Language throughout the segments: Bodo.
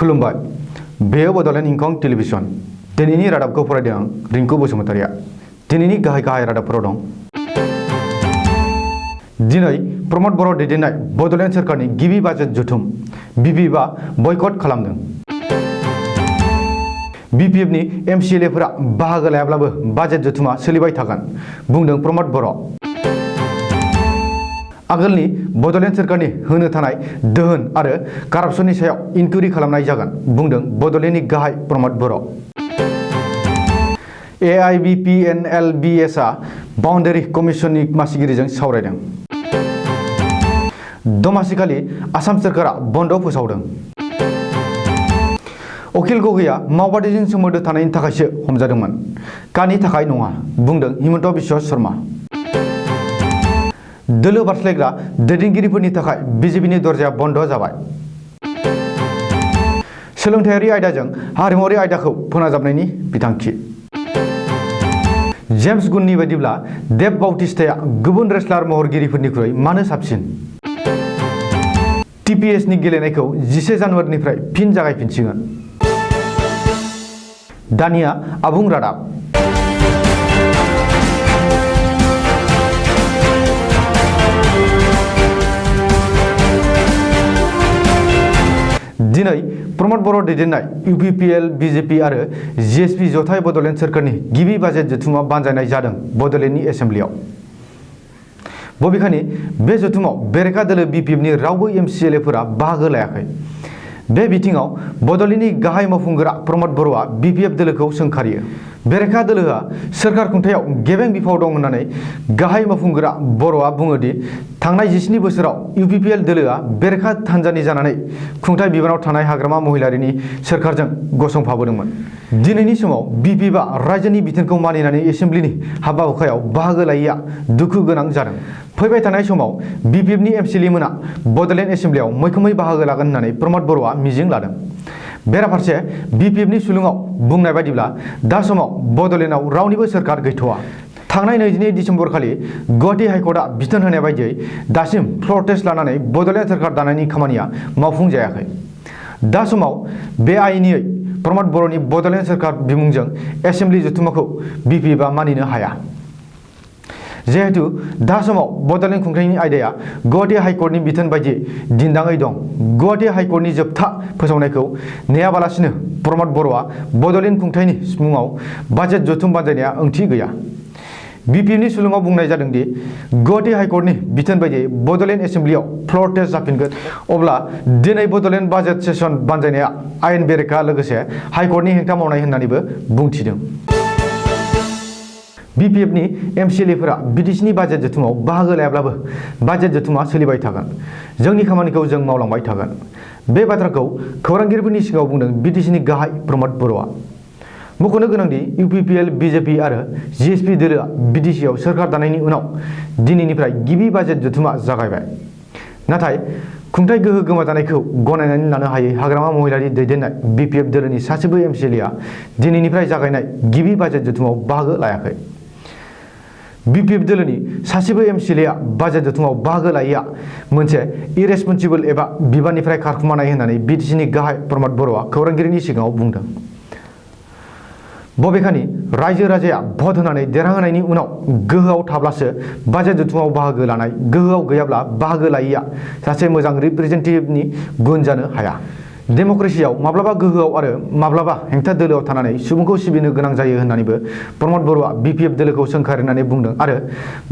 खुलुमबाय बेयो बड'लेण्ड इंखं टेलिभिजन दिनैनि रादाबखौ फरायदों आं रिंकु बसुमतारिया दिनैनि गाहाय रादाबफोराव दं दिनै प्रमद बर' दैदेननाय बड'लेण्ड सोरखारनि गिबि बाजेट जथुम बिपिएफआ बयकट खालामदों बिपिएफनि एमसिएलएफोरा बाहागो लायाब्लाबो बाजेट जथुमा सोलिबाय थागोन बुंदों प्रमद बर' आगोलनि बड'लेण्ड सोरखारनि होनो थानाय दोहोन आरो कारापसननि सायाव इनकुइरि खालामनाय जागोन बुंदों बड'लेण्डनि गाहाय प्रमद बर' एआईबीपीएनएलबीएसआ बाउन्डारि कमिसननि मासिगिरिजों सावरायदों दमासिखालि आसाम सोरखारा बन्द फोसावदों अखिल गगैया मावबादाजों सोमोन्दो थानायनि थाखायसो हमजादोंमोन कानि थाखाय नङा बुंदों हिमन्त बिश्व शर्मा दोलो बारस्लायग्रा दैदेनगिरिफोरनि थाखाय बिजेपिनि दरजाया बन्द जाबाय सोलोंथायारि आयदाजों हारिमुआरि आयदाखौ फोनांजाबनायनि बिथांखि जेम्स गुननि बायदिब्ला देब बाउटिस्टाया गुबुन रेसलार महरगिरिफोरनिख्रुइ मानो साबसिन टीपीएसनि गेलेनायखौ 10 जानुवारिनिफ्राय फिन जागायफिनसिगोन दानिया आबुं रादाब दिनै प्रमद बर' दैदेननाय इउपिपिएल बिजेपि आरो जीएसपी जथाय बड'लेण्ड सोरखारनि गिबि बाजेट जथुमा बानजायनाय जादों बड'लेण्डनि एसेम्ब्लियाव बबेखानि बे जथुमाव बेरेखा दोलो बिपिएफनि रावबो एमसिएलएफोरा बाहागो लायाखै बे बिथिङाव बड'लेण्डनि गाहाय मावफुंग्रा प्रमद बर'आ बिपिएफ दोलोखौ सोंखारियो बेरेखा दोलोआ सोरखार खुंथायाव गेबें बिफाव दं होननानै गाहाय मावफुंग्रा बर'आ बुङो दि थांनाय 17 बोसोराव इउपिपिएल दोलोआ बेरेखा हान्जानि जानानै खुंथाय बिबानाव थानाय हाग्रामा महिलारिनि सोरखारजों गसंफाबोदोंमोन दिनैनि समाव बिपिएफआ रायजोनि बिथोनखौ मानिनानै एसेम्ब्लिनि हाबा हुखायाव बाहागो लायैया दुखु गोनां जादों फैबाय थानाय समाव बिपिएफनि एमसिएलएमोना बड'लेण्ड एसेम्ब्लियाव मैखोमै बाहागो लागोन होननानै प्रमद बर'आ मिजिं लादों बेराफारसे बिपिएफनि सुलुङाव बुंनाय बायदिब्ला दा समाव बड'लेण्डआव रावनिबो सोरखार गैथ'वा थांनाय 22 दिसेम्बर खालि गुवाहाटी हाइकर्टआ बिथोन होनाय बायदियै दासिम फ्ल'र टेस्ट लानानै बड'लेण्ड सोरखार दानायनि खामानिया मावफुंजायाखै दा समाव बे आइनियै प्रमद बर'नि बड'लेण्ड सोरखार बिमुंजों एसेम्ब्लि जथुमाखौ बिपिएफआ मानिनो हाया जिहेतु दा समाव बड'लेण्ड खुंथायनि आयदाया गुवाहाटी हाइकर्टनि बिथोन बायदियै दिन्दाङै दं गुवाहाटी हाइकर्टनि जोबथा फोसावनायखौ नेयाबालासिनो प्रमद बर'आ बड'लेण्ड खुंथायनि मुङाव बाजेट जथुम बानजायनाया ओंथि गैया बिपिएफनि सुलुङाव बुंनाय जादों दि गुवाहाटी हाइकर्टनि बिथोन बायदियै बड'लेण्ड एसेम्ब्लियाव फ्ल'र टेस्ट जाफिनगोन अब्ला दिनै बड'लेण्ड बाजेट सेसन बानजायनाया आयेन बेरेखा लोगोसे हाइकर्टनि हेंथा मावनाय होननानैबो बुंथिदों बिपिएफनि एमसिएलएफोरा बिटिसिनि बाजेट जथुमाव बाहागो लायाब्लाबो बाजेट जथुमा सोलिबाय थागोन जोंनि खामानिखौ जों मावलांबाय थागोन बे बाथ्राखौ खौरांगिरिफोरनि सिगाङाव बुंदों बिटिसिनि गाहाय प्रमद बर'आ मख'नो गोनांदि इउपिपिएल बिजेपि आरो जीएसपी दोलोआ बिटिसिआव सोरखार दानायनि उनाव दिनैनिफ्राय गिबि बाजेट जथुमा जागायबाय नाथाय खुंथाय गोहो गोमाजानायखौ गनायनानै लानो हायै हाग्रामा महिलारि दैदेननाय बिपिएफ दोलोनि सासेबो एमसिएलएआ दिनैनिफ्राय जागायनाय गिबि बाजेट जथुमाव बाहागो लायाखै बिपिएफ दोलोनि सासेबो एमसिएलएआ बाजेट जथुमाव बाहागो लायैया मोनसे इरेसपन्सिबल एबा बिबाननिफ्राय खारखुमानाय होननानै बिटिसिनि गाहाय प्रमद बर'आ खौरांगिरिनि सिगाङाव बुंदों बबेखानि रायजो राजाया भट होनानै देरहाहोनायनि उनाव गोहोआव थाब्लासो बाजेट जथुमाव बाहागो लानाय गोहोआव गैयाब्ला बाहागो लायैया सासे मोजां रिप्रेजेन्टेटिभनि गुन जानो हाया डेम'क्रेसियाव माब्लाबा गोहोआव आरो माब्लाबा हेंथा दोलोआव थानानै सुबुंखौ सिबिनो गोनां जायो होननानैबो प्रमद बर'आ बिपिएफ दोलोखौ सोंखारिनानै बुंदों आरो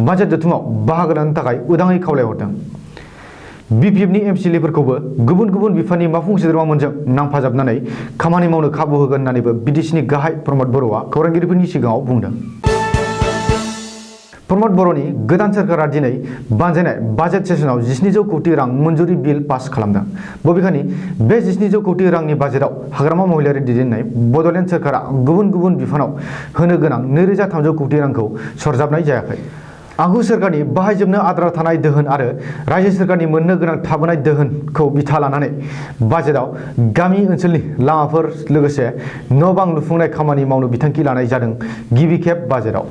बाजेट जथुमाव बाहागो लानो थाखाय उदाङै खावलायहरदों बिपिएफनि एमसिएलएफोरखौबो गुबुन गुबुन बिफाननि मावफुं सोद्रोमाफोरजों नांफाजाबनानै खामानि मावनो खाबु होगोन होननानैबो बिटिसिनि गाहाय प्रमद बर'आ खौरांगिरिफोरनि सिगाङाव बुंदों प्रमद बर'नि गोदान सोरखारा दिनै बानजायनाय बाजेट सेसनाव 1700 कोटि रां मन्जुरि बिल पास खालामदों बबेखानि बे 1700 कोटि रांनि बाजेटआव हाग्रामा महिलारि दैदेननाय बड'लेण्ड सोरखारा गुबुन गुबुन बिफानाव होनो गोनां 2300 कोटि रांखौ सरजाबनाय जायाखै आगु सोरखारनि बाहायजोबनो आद्रा थानाय दोहोन आरो रायजो सोरखारनि मोननो गोनां थाबोनाय दोहोनखौ बिथा लानानै बाजेटआव गामि ओनसोलनि लामाफोर लोगोसे न' बां लुफुंनाय खामानि मावनो बिथांखि लानाय जादों गिबि खेब बाजेटआव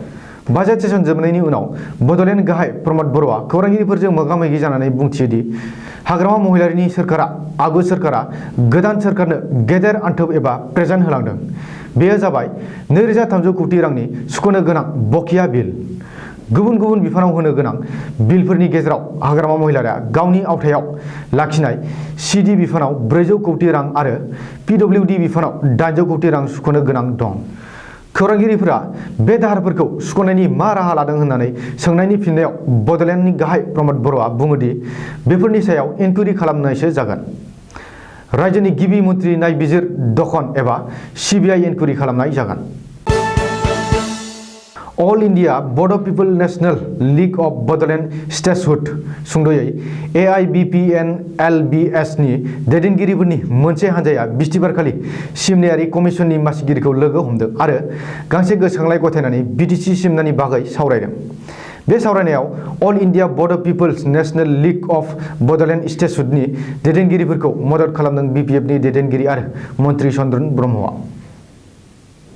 बाजेट सेसन जोबनायनि उनाव बड'लेण्ड गाहाय प्रमद बर'आ खौरांगिरिफोरजों मोगा-मोगि जानानै बुंथियोदि हाग्रामा महिलारिनि सोरखारा आगु सोरखारा गोदान सोरखारनो गेदेर आन्थोब एबा प्रेजेन्ट होलांदों। बेयो जाबाय 2300 कोटी रांनि सुख'नो गोनां बकिया बिल। गुबुन गुबुन बिफानाव होनो गोनां बिलफोरनि गेजेराव हाग्रामा महिलारिया गावनि आवथायाव लाखिनाय सिडि बिफानाव 400 कोटी रां आरो पिडब्लिउडि बिफानाव 800 कोटी रां सुख'नो गोनां दं। खौरांगिरिफोरा बे दाहारफोरखौ सुख'नायनि मा राहा लादों होननानै सोंनायनि फिननायाव बड'लेण्डनि गाहाय प्रमद बर'आ बुङोदि बेफोरनि सायाव इनकुइरि खालामनायसो जागोन। रायजोनि गिबि मन्थ्रि नायबिजिर दखन एबा सिबिआइ इनकुइरि खालामनाय जागोन। All India Bodo' people national league of Bodoland statehood सुंद'यै AIBPNLBS नि दैदेनगिरिफोरनि मोनसे हानजाया बिस्तिबारखालि सिमनायारि कमिसननि मासिगिरिखौ लोगो हमदों आरो गांसे गोसोखांलाइ गथायनानै बिटिसि सिमनानि बागै सावरायदों। बे सावरायनायाव all India Bodo' peoples national league of Bodoland स्टेटहुडनि दैदेनगिरिफोरखौ मदद खालामदों BPFनि दैदेनगिरि आरो मन्थ्रि चन्द्रन ब्रह्मआ।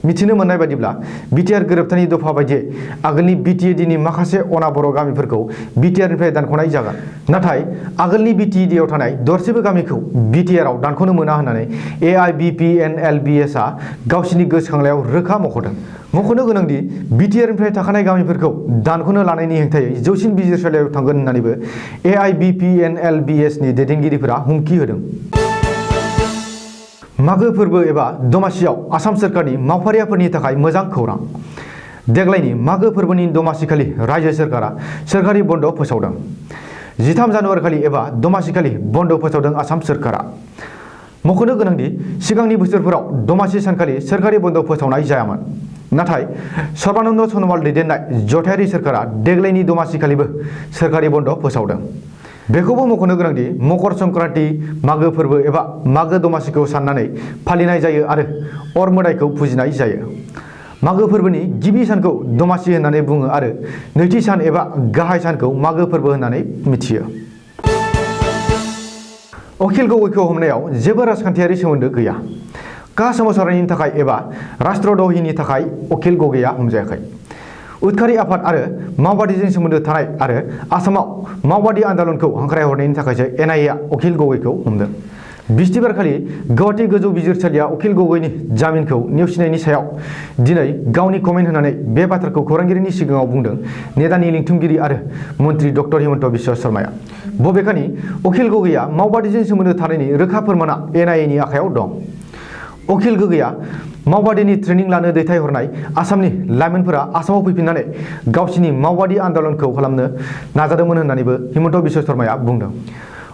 मिथिनो मोननाय बायदिब्ला बिटिआर गोरोबथानि दफा बायदियै आगोलनि BTADनि माखासे अना बर' गामिफोरखौ BTARनिफ्राय दानख'नाय जागोन। नाथाय आगोलनि BTADआव थानाय दरसेबो गामिखौ BTARआव दानख'नो मोना होननानै AIBPNLBSआ गावसिनि गोसोखांलायाव रोखा मख'दों। मख'नो गोनांदि BTARनिफ्राय थाखानाय गामिफोरखौ दानख'नो लानायनि हेंथायै जौसिन बिजिरसालियाव थांगोन होननानैबो AIBPNLBSनि दैदेनगिरिफोरा हुमखि होदों। मागो फोरबो एबा दमासियाव आसाम सोरखारनि मावफारियाफोरनि थाखाय मोजां खौरां। देग्लायनि मागो फोरबोनि दमासिखालि रायजो सोरखारा सोरखारि बन्द फोसावदों। 13 जानुवारिखालि एबा दमासिखालि बन्द फोसावदों आसाम सोरखारा। मख'नो गोनांदि सिगांनि बोसोरफोराव दमासि सानखालि सोरखारि बन्द फोसावनाय जायामोन। नाथाय सर्बानन्द सन'वाल दैदेननाय जथायारि सोरखारा देग्लायनि दमासिखालिबो सोरखारि बन्द फोसावदों। बेखौबो मख'नो गोनांदि मकर संक्रान्ति मागो फोरबो एबा मागो दमासिखौ साननानै फालिनाय जायो आरो अर मोदायखौ फुजिनाय जायो। मागो फोरबोनि गिबि सानखौ दमासि होननानै बुङो आरो नैथि सान एबा गाहाय सानखौ मागो फोरबो होननानै मिथियो। अखिल गगैखौ हमनायाव जेबो राजखान्थियारि सोमोन्दो गैया। का सोमावसारनायनि थाखाय एबा राष्ट्रद्रहिनि थाखाय अखिल गगैया हमजायाखै। उदखारि आफाद आरो मावबादिजों सोमोन्दो थानाय आरो आसामाव मावबादि आन्दलनखौ हांख्रायहरनायनि थाखायसो NIA अखिल गगैखौ हमदों। बिस्तिबारखालि गुवाहाटी गोजौ बिजिरसालिया अखिल गगैनि जामिनखौ नेवसिनायनि सायाव दिनै गावनि कमेन्ट होनानै बे बाथ्राखौ खौरांगिरिनि सिगाङाव बुंदों नेडानि लिंथुमगिरि आरो मन्थ्रि डक्टर हिमन्त बिश्व शर्माया। बबेखानि अखिल गगैया मावबादिजों सोमोन्दो थानायनि रोखा फोरमाना NIAनि आखायाव दं। अखिल गगैया मावबादिनि ट्रेनिं लानो दैथायहरनाय आसामनि लाइमोनफोरा आसामाव फैफिननानै गावसिनि मावबादि आन्दलनखौ खालामनो नाजादोंमोन होननानैबो हिमन्त बिश्व शर्माया बुंदों।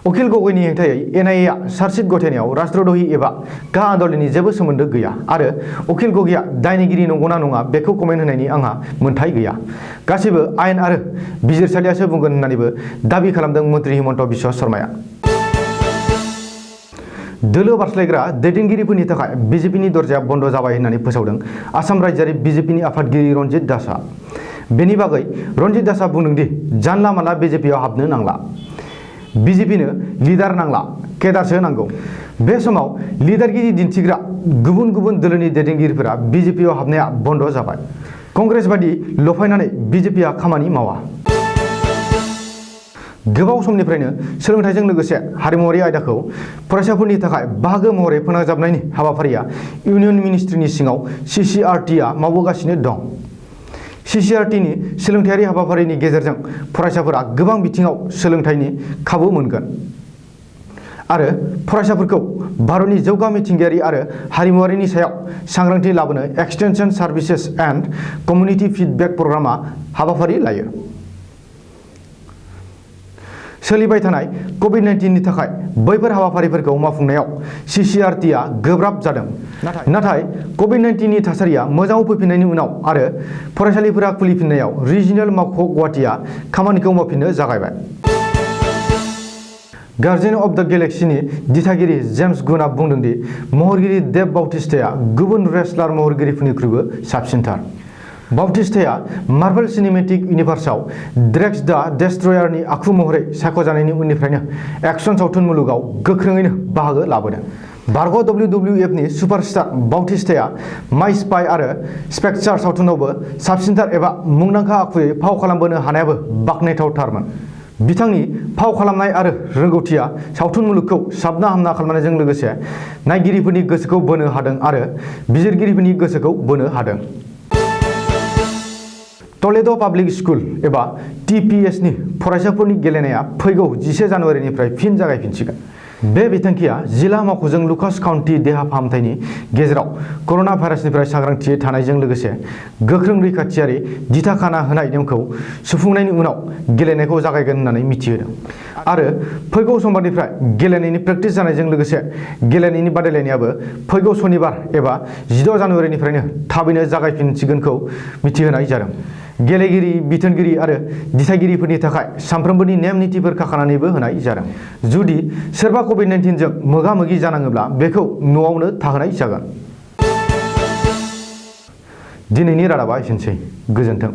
अखिल गगैनि हेंथायै NIAआ चार्जशीट गथायनायाव राष्ट्रद्रहि एबा का आन्दलननि जेबो सोमोन्दो गैया आरो अखिल गगैया दायनिगिरि नंगौना नङा बेखौ कमेन्ट होनायनि आंहा मोन्थाइ गैया। गासैबो आयेन आरो बिजिरसालियासो बुंगोन होननानैबो दाबि खालामदों मन्थ्रि हिमन्त बिश्व शर्माया। दोलो बारस्लायग्रा दैदेनगिरिफोरनि थाखाय BJPनि दरजाया बन्द जाबाय होननानै फोसावदों आसाम रायजोआरि BJPनि आफादगिरि रन्जित दासआ। बेनि बागै रन्जित दासआ बुंदोंदि जानला मानला BJPआव हाबनो नांला। BJPनो लिडार नांला, केडारसो नांगौ। बे समाव लिडारगिरि दिन्थिग्रा गुबुन गुबुन दोलोनि दैदेनगिरिफोरा BJPआव हाबनाया बन्द जाबाय। कंग्रेस बायदि लफायनानै BJPआ खामानि मावा। गोबाव समनिफ्रायनो सोलोंथाइजों लोगोसे हारिमुआरि आयदाखौ फरायसाफोरनि थाखाय बाहागो महरै फोनांजाबनायनि हाबाफारिया इउनियन मिनिस्ट्रिनि सिङाव CCRTआ मावबोगासिनो दं। CCRTनि सोलोंथायारि हाबाफारिनि गेजेरजों फरायसाफोरा गोबां बिथिङाव सोलोंथाइनि खाबु मोनगोन आरो फरायसाफोरखौ भारतनि जौगा मिथिंगायारि आरो हारिमुआरिनि सायाव सांग्रांथि लाबोनो extension services and community feedback प्रग्रामआ हाबाफारि लायो। सोलिबाय थानाय COVID-19नि थाखाय बैफोर हाबाफारिफोरखौ मावफुंनायाव CCRTआ गोब्राब जादों। नाथाय COVID-19नि थासारिया मोजाङाव फैफिननायनि उनाव आरो फरायसालिफोरा खुलिफिननायाव रिजिनल मावख' गुवाहाटीआ खामानिखौ मावफिननो जागायबाय। गार्जियन अफ द गेलेक्सिनि दिथागिरि जेम्स गुनआ बुंदोंदि महरगिरि देब बाउटिस्टाया गुबुन रेसलार महरगिरिफोरनिख्रुइबो साबसिनथार। बाउटिस्टाया मार्भेल सिनेमेटिक इउनिभार्सआव ड्रेक्स द डेस्ट्रयारनि आखु महरै सायख'जानायनि उननिफ्रायनो एक्सन सावथुन मुलुगाव गोख्रोङैनो बाहागो लाबोदों। बारग' WWF नि सुपारस्टार बाउटिस्टाया माइ स्पाइ आरो स्पेक्टार सावथुनावबो साबसिनथार एबा मुंदांखा आखुयै फाव खालामबोनो हानायाबो बाखनायथावथारमोन। बिथांनि फाव खालामनाय आरो रोंगौथिया सावथुन मुलुगखौ साबना हामना खालामनायजों लोगोसे नायगिरिफोरनि गोसोखौ बोनो हादों आरो बिजिरगिरिफोरनि गोसोखौ बोनो हादों। टलेड' पाब्लिक स्कुल एबा TPS नि फरायसाफोरनि गेलेनाया फैगौ 11 जानुवारिनिफ्राय फिन जागायफिनसिगोन। बे बिथांखिया जिला मावख'जों लुकास काउन्टि देहा फाहामथायनि गेजेराव कर'ना भाइरासनिफ्राय सांग्रांथि थानायजों लोगोसे गोख्रों रैखाथियारि दिथा खाना होनाय नेमखौ सुफुंनायनि उनाव गेलेनायखौ जागायगोन होननानै मिथिहोदों आरो फैगौ समबारनिफ्राय गेलेनायनि प्रेक्टिस जानायजों लोगोसे गेलेनायनि बादायलायनायाबो फैगौ सनिबार एबा 16 जानुवारिनिफ्रायनो थाबैनो जागायफिनसिगोनखौ मिथिहोनाय जादों। गेलेगिरि, बिथोनगिरि आरो दिथागिरिफोरनि थाखाय सानफ्रोमबोनि नेम नितिफोर खाखानानैबो होनाय जादों। जुदि सोरबा COVID-19 जों मोगा-मोगि जानाङोब्ला बेखौ न'आवनो थाहोनाय जागोन। दिनैनि रादाबा एसेनोसै। गोजोन्थों।